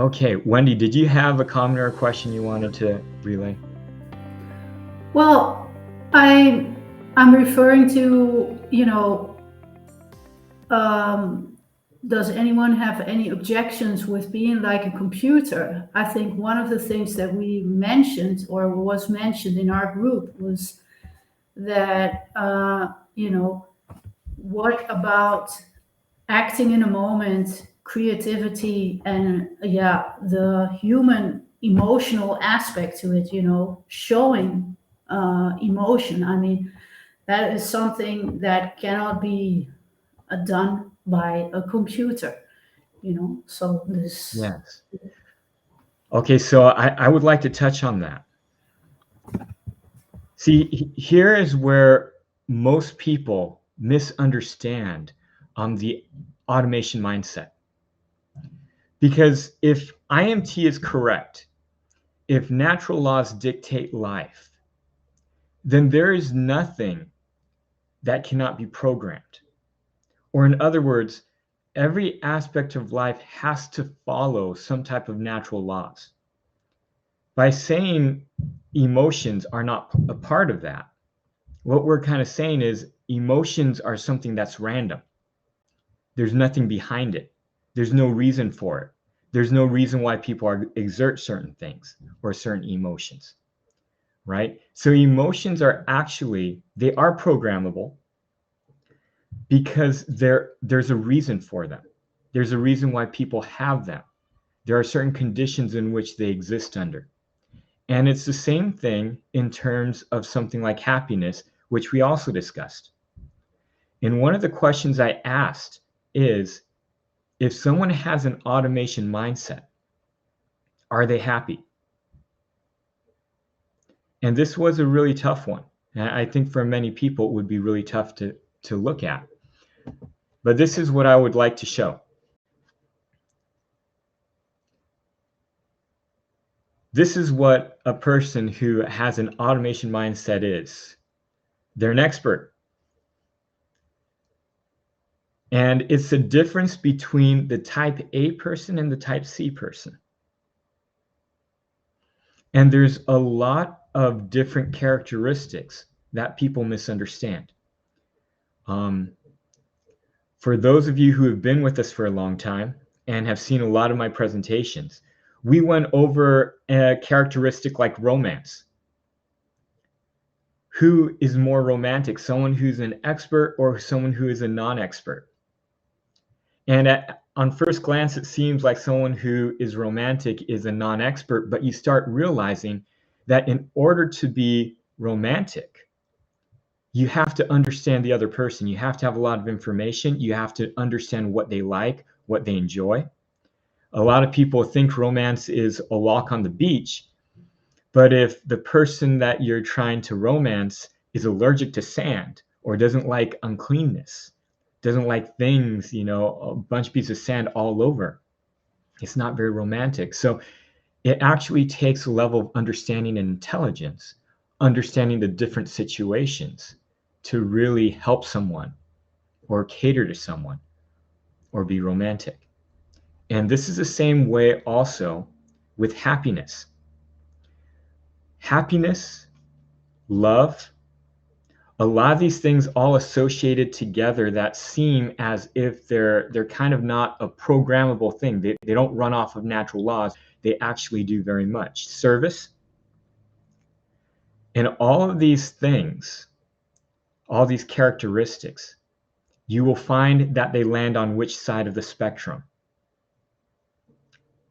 Okay, Wendy, did you have a comment or a question you wanted to relay? Well, I'm referring to, does anyone have any objections with being like a computer? I think one of the things that we mentioned or was mentioned in our group was that, what about acting in a moment, creativity, and yeah, the human emotional aspect to it, showing emotion. I mean, that is something that cannot be done by a computer, so this. Yes. Okay, so I would like to touch on that. See, here is where most people misunderstand the automation mindset. Because if IMT is correct, if natural laws dictate life, then there is nothing that cannot be programmed. Or in other words, every aspect of life has to follow some type of natural laws. By saying emotions are not a part of that, what we're kind of saying is emotions are something that's random. There's nothing behind it. There's no reason for it. There's no reason why people exert certain things or certain emotions, right? So emotions are actually, they are programmable because there's a reason for them. There's a reason why people have them. There are certain conditions in which they exist under. And it's the same thing in terms of something like happiness, which we also discussed. And one of the questions I asked is, if someone has an automation mindset, are they happy? And this was a really tough one. And I think for many people, it would be really tough to look at. But this is what I would like to show. This is what a person who has an automation mindset is. They're an expert. And it's the difference between the type A person and the type C person. And there's a lot of different characteristics that people misunderstand. For those of you who have been with us for a long time and have seen a lot of my presentations, we went over a characteristic like romance. Who is more romantic, someone who's an expert or someone who is a non-expert? And on first glance, it seems like someone who is romantic is a non-expert, but you start realizing that in order to be romantic, you have to understand the other person. You have to have a lot of information. You have to understand what they like, what they enjoy. A lot of people think romance is a walk on the beach, but if the person that you're trying to romance is allergic to sand or doesn't like uncleanness, doesn't like things, a bunch of pieces of sand all over, it's not very romantic. So it actually takes a level of understanding and intelligence, understanding the different situations to really help someone or cater to someone or be romantic. And this is the same way also with happiness. Happiness, love, a lot of these things all associated together that seem as if they're kind of not a programmable thing. They don't run off of natural laws. They actually do very much. Service, and all of these things, all these characteristics, you will find that they land on which side of the spectrum?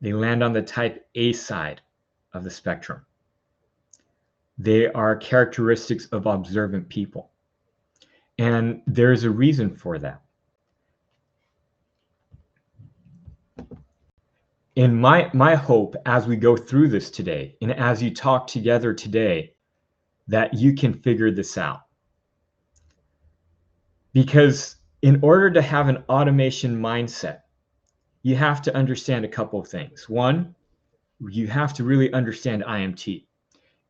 They land on the type A side of the spectrum. They are characteristics of observant people. And there's a reason for that. In my hope as we go through this today, and as you talk together today, that you can figure this out. Because in order to have an automation mindset, you have to understand a couple of things. One, you have to really understand IMT.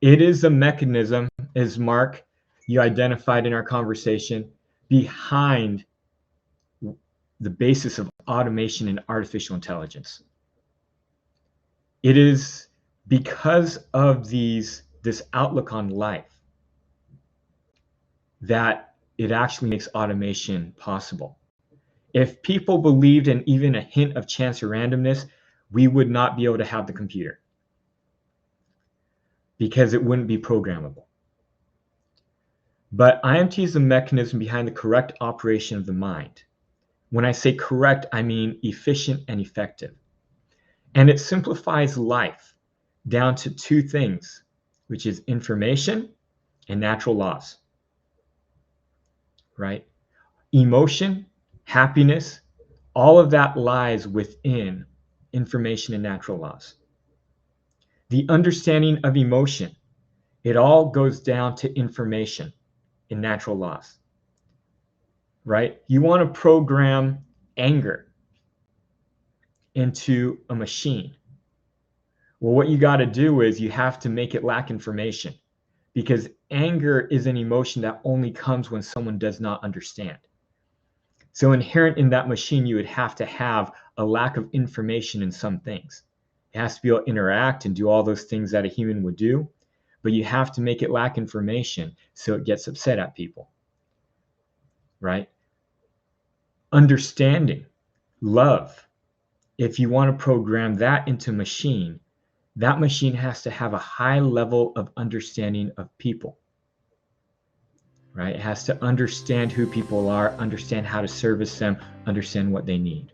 It is a mechanism, as Mark, you identified in our conversation, behind the basis of automation and artificial intelligence. It is because of this outlook on life that it actually makes automation possible. If people believed in even a hint of chance or randomness, we would not be able to have the computer because it wouldn't be programmable. But IMT is the mechanism behind the correct operation of the mind. When I say correct, I mean efficient and effective. And it simplifies life down to two things, which is information and natural laws, right? Emotion, happiness, all of that lies within information and natural laws. The understanding of emotion, it all goes down to information in natural laws, right? You want to program anger into a machine. Well, what you got to do is you have to make it lack information, because anger is an emotion that only comes when someone does not understand. So inherent in that machine, you would have to have a lack of information in some things. It has to be able to interact and do all those things that a human would do, but you have to make it lack information so it gets upset at people, right? Understanding, love. If you want to program that into a machine, that machine has to have a high level of understanding of people, right? It has to understand who people are, understand how to service them, understand what they need.